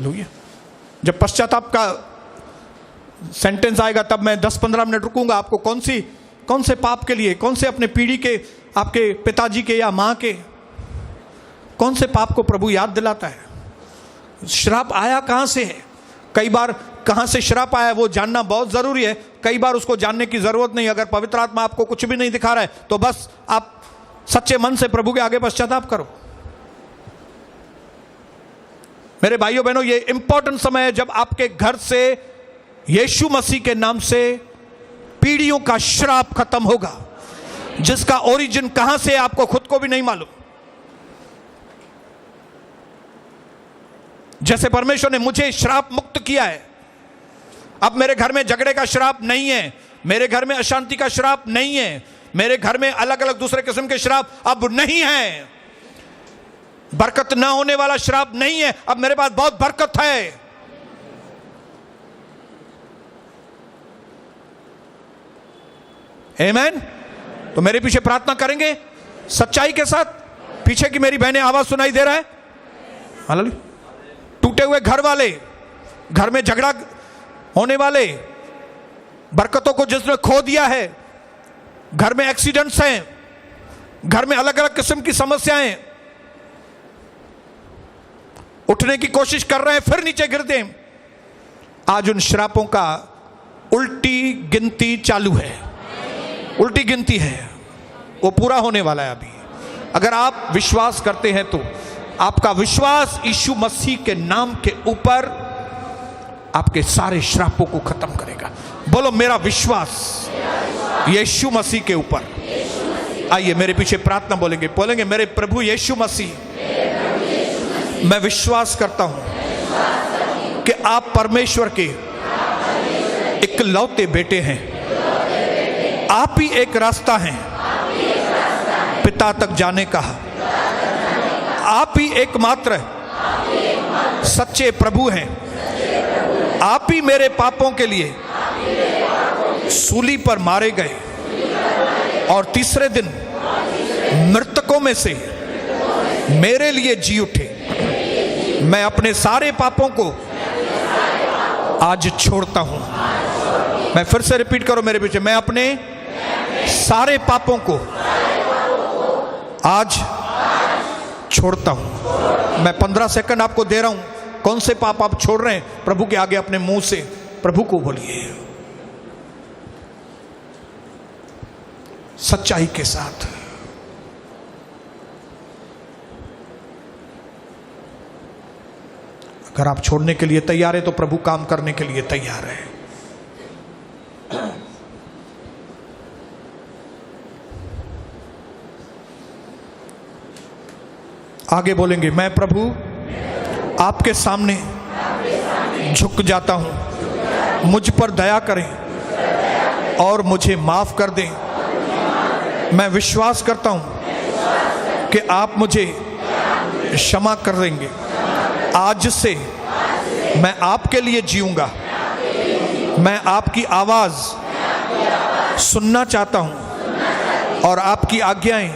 Hallelujah. जब पश्चाताप का सेंटेंस आएगा तब मैं 10-15 मिनट रुकूंगा, आपको कौन से पाप के लिए, कौन से अपने पीढ़ी के, आपके पिताजी के या मां के कौन से पाप को प्रभु याद दिलाता है। श्राप आया कहां से है, कई बार कहां से श्राप आया वो जानना बहुत जरूरी है। कई बार उसको जानने की जरूरत नहीं। अगर पवित्र आत्मा आपको कुछ भी नहीं दिखा रहा है तो बस आप सच्चे मन से प्रभु के आगे पश्चाताप करो। मेरे भाइयों बहनों, ये इंपॉर्टेंट समय है जब आपके घर से यीशु मसीह के नाम से पीढ़ियों का श्राप खत्म होगा, जिसका ओरिजिन कहां से आपको खुद को भी नहीं मालूम। जैसे परमेश्वर ने मुझे श्राप मुक्त किया है, अब मेरे घर में झगड़े का श्राप नहीं है, मेरे घर में अशांति का श्राप नहीं है, मेरे घर में अलग अलग दूसरे किस्म के श्राप अब नहीं है, बरकत ना होने वाला श्राप नहीं है, अब मेरे पास बहुत बरकत है। आमीन। तो मेरे पीछे प्रार्थना करेंगे सच्चाई के साथ। पीछे की मेरी बहनें आवाज सुनाई दे रहा है? हालेलुया। टूटे हुए घर वाले, घर में झगड़ा होने वाले, बरकतों को जिसने खो दिया है, घर में एक्सीडेंट्स हैं, घर में अलग अलग किस्म की समस्याएं, उठने की कोशिश कर रहे हैं फिर नीचे गिरते हैं, आज उन श्रापों का उल्टी गिनती चालू है, उल्टी गिनती है, वो पूरा होने वाला है अभी। अगर आप विश्वास करते हैं तो आपका विश्वास यीशु मसीह के नाम के ऊपर आपके सारे श्रापों को खत्म करेगा। बोलो मेरा विश्वास यीशु मसीह के ऊपर। आइए मेरे पीछे प्रार्थना बोलेंगे मेरे प्रभु यीशु मसीह, मैं विश्वास करता हूं कि आप परमेश्वर के इकलौते बेटे हैं, आप ही एक रास्ता हैं पिता तक जाने का, आप ही एकमात्र सच्चे प्रभु हैं, आप ही मेरे पापों के लिए सूली पर मारे गए और तीसरे दिन मृतकों में से मेरे लिए जी उठे। मैं अपने सारे पापों को आज छोड़ता हूं। मैं फिर से रिपीट करो मेरे पीछे, मैं अपने सारे पापों को आज छोड़ता हूं। मैं 15 सेकंड आपको दे रहा हूं। कौन से पाप आप छोड़ रहे हैं प्रभु के आगे अपने मुंह से प्रभु को बोलिए सच्चाई के साथ। अगर आप छोड़ने के लिए तैयार है तो प्रभु काम करने के लिए तैयार है। आगे बोलेंगे, मैं प्रभु आपके सामने झुक जाता हूं, मुझ पर दया करें और मुझे माफ कर दें। मैं विश्वास करता हूं कि आप मुझे क्षमा कर देंगे। आज से मैं आपके लिए जीऊंगा, मैं आपकी आवाज सुनना चाहता हूं और आपकी आज्ञाएं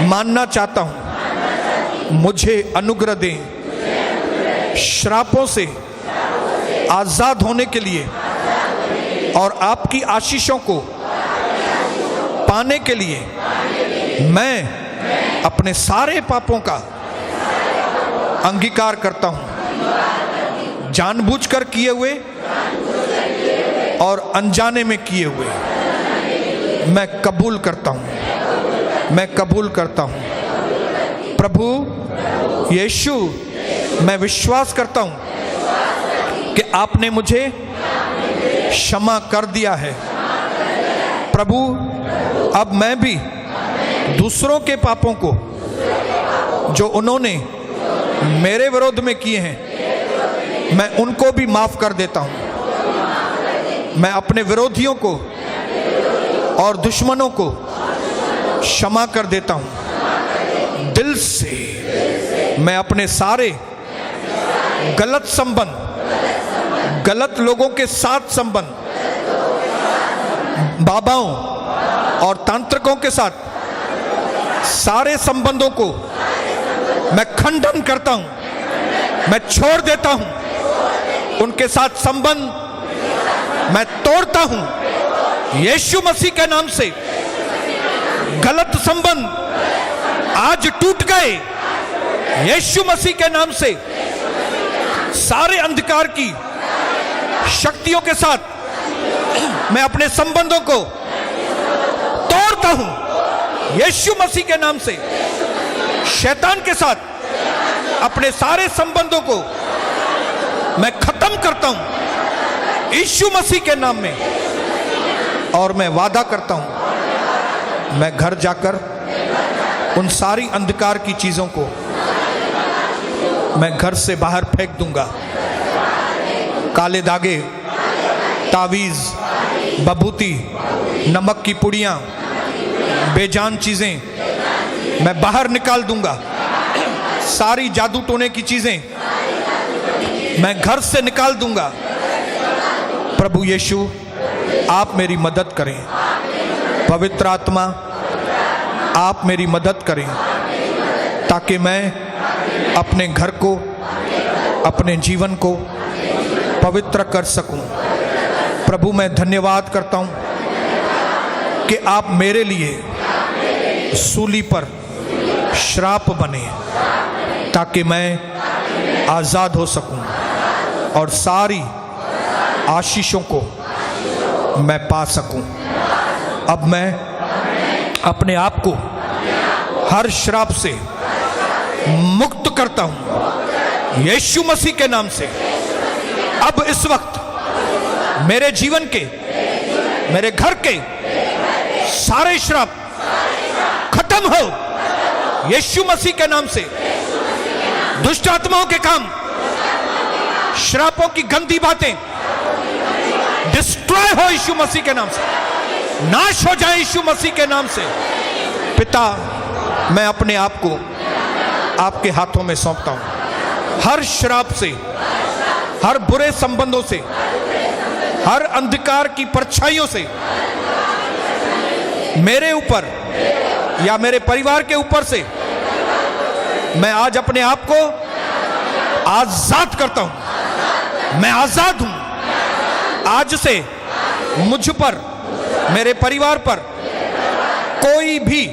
मानना चाहता हूं। मुझे अनुग्रह दें श्रापों से आजाद होने के लिए और आपकी आशीषों को पाने के लिए मैं अपने सारे पापों का अंगीकार करता हूं, जानबूझकर किए हुए और अनजाने में किए हुए मैं कबूल करता हूं, मैं कबूल करता हूं। प्रभु यीशु, मैं विश्वास करता हूं कि आपने मुझे क्षमा कर दिया है। प्रभु अब मैं भी दूसरों के पापों को जो उन्होंने मेरे विरोध में किए हैं मैं उनको भी माफ कर देता हूं। मैं अपने विरोधियों को और दुश्मनों को क्षमा कर देता हूं। दिल से मैं अपने सारे गलत संबंध, गलत लोगों के साथ संबंध, बाबाओं और तांत्रिकों के साथ सारे संबंधों को मैं खंडन करता हूं मैं छोड़ देता हूं, उनके साथ संबंध मैं तोड़ता हूं। यीशु मसीह के नाम से गलत संबंध आज टूट गए। यीशु मसीह के नाम से सारे अंधकार की शक्तियों के साथ मैं अपने संबंधों को तोड़ता हूं। यीशु मसीह के नाम से शैतान के साथ अपने सारे संबंधों को मैं खत्म करता हूं यीशु मसीह के नाम में। और मैं वादा करता हूं, मैं घर जाकर उन सारी अंधकार की चीजों को मैं घर से बाहर फेंक दूंगा। काले धागे, तावीज, बबूती, नमक की पुड़ियां, बेजान चीजें मैं बाहर निकाल दूंगा। सारी जादू टोने की चीजें मैं घर से निकाल दूंगा। प्रभु यीशु, आप मेरी मदद करें। पवित्र आत्मा, आप मेरी मदद करें ताकि मैं अपने घर को, अपने जीवन को पवित्र कर सकूं। प्रभु, मैं धन्यवाद करता हूं कि आप मेरे लिए सूली पर श्राप बने ताकि मैं आजाद हो सकूं और सारी आशीषों को मैं पा सकूं। अब मैं अपने आप को हर श्राप से मुक्त करता हूं यीशु मसीह के नाम से। अब इस वक्त मेरे जीवन के, मेरे घर के सारे श्राप खत्म हो यीशु मसीह के नाम से। दुष्ट आत्माओं के काम, श्रापों की गंदी बातें डिस्ट्रॉय हो यीशु मसीह के नाम से, नाश हो जाए यीशु मसीह के नाम से। पिता, मैं अपने आप को आपके हाथों में सौंपता हूं। हर श्राप से, हर बुरे संबंधों से, हर अंधकार की परछाइयों से मेरे ऊपर या मेरे परिवार के ऊपर से मैं आज अपने आप को आजाद करता हूं। मैं आजाद हूं। आज से मुझ पर, मेरे परिवार पर कोई भी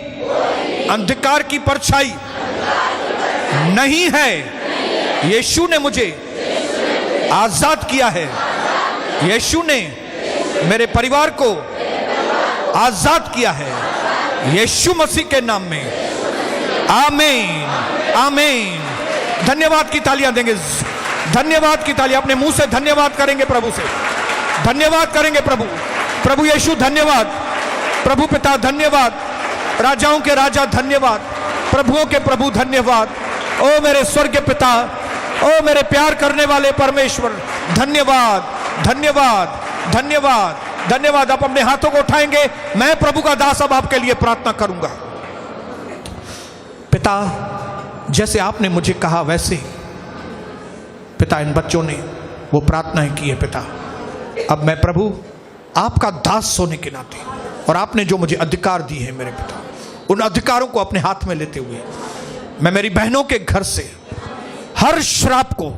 अंधकार की परछाई नहीं है। यीशु ने मुझे आजाद किया है। यीशु ने मेरे परिवार को आजाद किया है यीशु मसीह के नाम में। आमीन, आमीन। धन्यवाद की तालियां देंगे, धन्यवाद की तालियां अपने मुंह से धन्यवाद करेंगे, प्रभु से धन्यवाद करेंगे। प्रभु, प्रभु यीशु धन्यवाद, प्रभु पिता धन्यवाद, राजाओं के राजा धन्यवाद, प्रभुओं के प्रभु धन्यवाद। ओ मेरे स्वर्ग पिता, ओ मेरे प्यार करने वाले परमेश्वर, धन्यवाद, धन्यवाद, धन्यवाद, धन्यवाद। आप अपने हाथों को उठाएंगे, मैं प्रभु का दास अब आपके लिए प्रार्थना करूंगा। पिता, जैसे आपने मुझे कहा वैसे पिता इन बच्चों ने वो प्रार्थनाएं की है। पिता, अब मैं प्रभु आपका दास होने के नाते और आपने जो मुझे अधिकार दिए हैं मेरे पिता, उन अधिकारों को अपने हाथ में लेते हुए मैं मेरी बहनों के घर से हर श्राप को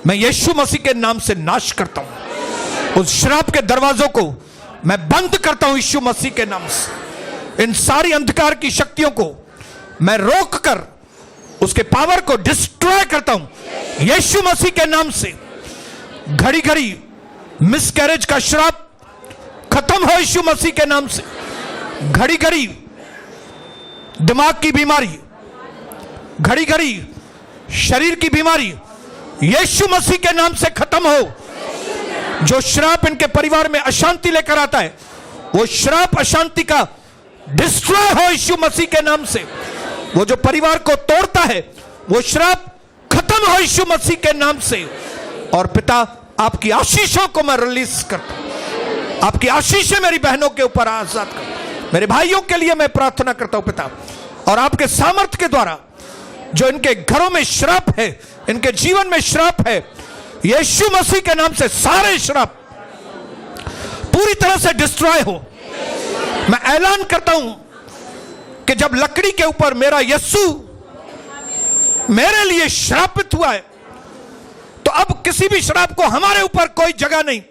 मैं यीशु मसीह के नाम से नाश करता हूं। उस श्राप के दरवाजों को मैं बंद करता हूं यीशु मसीह के नाम से। इन सारी अंधकार की शक्तियों को मैं रोक कर उसके पावर को डिस्ट्रॉय करता हूं यीशु मसीह के नाम से। घड़ी घड़ी मिसकैरेज का श्राप खत्म हो यीशु मसीह के नाम से। घड़ी घड़ी दिमाग की बीमारी, घड़ी घड़ी शरीर की बीमारी यीशु मसीह के नाम से खत्म हो। जो श्राप इनके परिवार में अशांति लेकर आता है, वो श्राप अशांति का डिस्ट्रॉय हो यीशु मसीह के नाम से। वो जो परिवार को तोड़ता है, वो श्राप खत्म हो यीशु मसीह के नाम से। और पिता, आपकी आशीषों को मैं रिलीज करता हूं। आपकी आशीषें मेरी बहनों के ऊपर आजाद कर, मेरे भाइयों के लिए मैं प्रार्थना करता हूं पिता। और आपके सामर्थ्य के द्वारा जो इनके घरों में श्राप है, इनके जीवन में श्राप है, यीशु मसीह के नाम से सारे श्राप पूरी तरह से डिस्ट्रॉय हो। मैं ऐलान करता हूं कि जब लकड़ी के ऊपर मेरा यीशु मेरे लिए श्रापित हुआ है, तो अब किसी भी श्राप को हमारे ऊपर कोई जगह नहीं।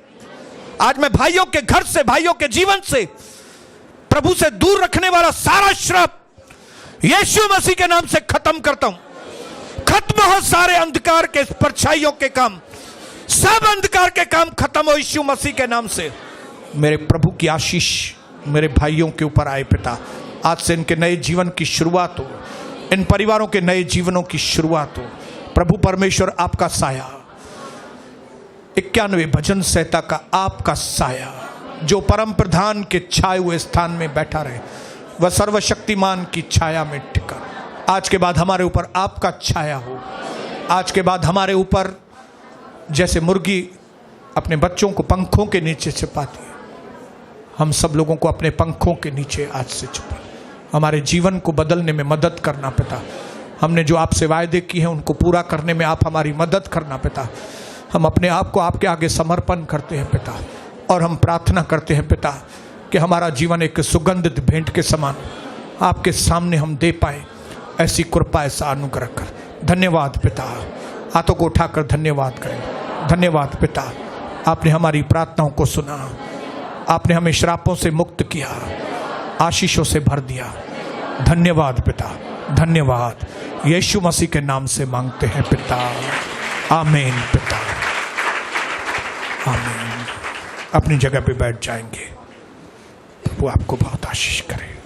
आज मैं भाइयों के घर से, भाइयों के जीवन से, प्रभु से दूर रखने वाला सारा श्राप यीशु मसीह के नाम से खत्म करता हूं। खत्म हो सारे अंधकार के परछाइयों के काम, सब अंधकार के काम खत्म हो यीशु मसीह के नाम से। मेरे प्रभु की आशीष मेरे भाइयों के ऊपर आए पिता। आज से इनके नए जीवन की शुरुआत हो, इन परिवारों के नए जीवनों की शुरुआत हो। प्रभु परमेश्वर आपका साया, 91 भजन संहिता का आपका साया जो परम प्रधान के छाए हुए स्थान में बैठा रहे, वह सर्वशक्तिमान की छाया में टिका। आज के बाद हमारे ऊपर आपका छाया हो। आज के बाद हमारे ऊपर जैसे मुर्गी अपने बच्चों को पंखों के नीचे छिपाती है, हम सब लोगों को अपने पंखों के नीचे आज से छिपा, हमारे जीवन को बदलने में मदद करना पिता। हमने जो आपसे वायदे किए हैं उनको पूरा करने में आप हमारी मदद करना पिता। हम अपने आप को आपके आगे समर्पण करते हैं पिता, और हम प्रार्थना करते हैं पिता कि हमारा जीवन एक सुगंधित भेंट के समान आपके सामने हम दे पाए। ऐसी कृपा, ऐसा अनुग्रह कर। धन्यवाद पिता। हाथों को उठाकर धन्यवाद करें। धन्यवाद पिता, आपने हमारी प्रार्थनाओं को सुना, आपने हमें श्रापों से मुक्त किया, आशीषों से भर दिया। धन्यवाद पिता, धन्यवाद। यीशु मसीह के नाम से मांगते हैं पिता, आमीन पिता, आमीन। अपनी जगह पे बैठ जाएंगे। प्रभु आपको बहुत आशीष करे।